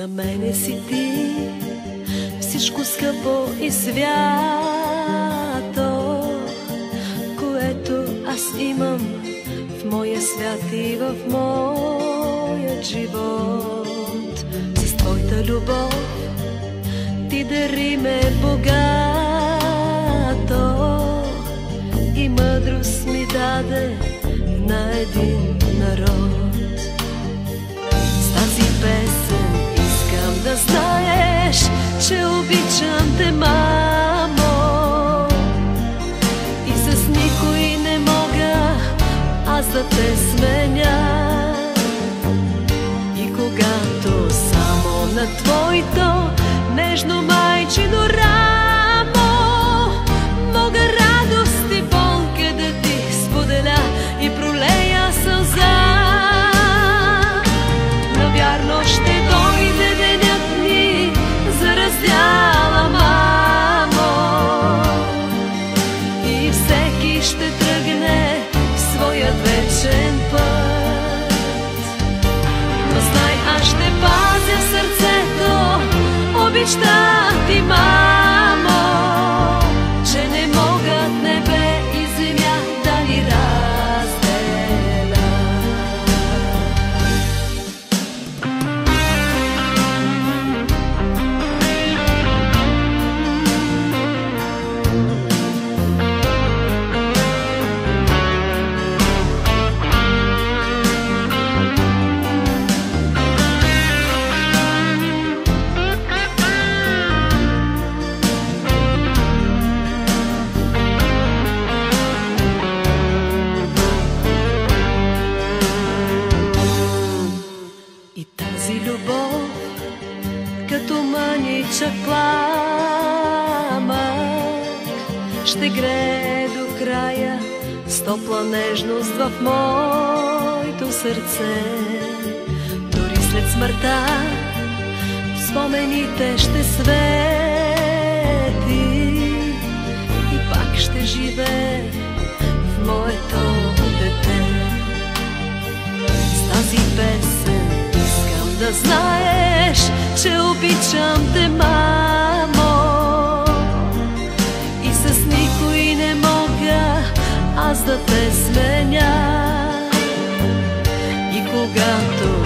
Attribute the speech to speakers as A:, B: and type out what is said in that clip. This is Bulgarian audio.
A: За мене си ти всичко скъпо и свято, което аз имам в моя свят и в моят живот. С твоята любов ти дари ме богато и мъдрост ми даде на един народ. С тази песен искам да знаеш, че обичам те, мамо, и с никой не мога аз да те сменя. И когато само на твоето нежно майчино рамо мога радост и болка да ти споделя и пролея сълза, навярно ще дойде денят ни за раздяла, мамо, и всеки ще тръгне в своят вечен път. Но знай, аз ще пазя в сърцето обичта ти, мамо, че не могат небе и земя да ни разделят. И тази любов, като мъничък пламък, ще грее до края с топла нежност в моето сърце. Дори след смъртта спомените ще свети и пак ще живее в моето дете. С тази песен да знаеш, че обичам те, мамо, и с никой не мога аз да те сменя. И когато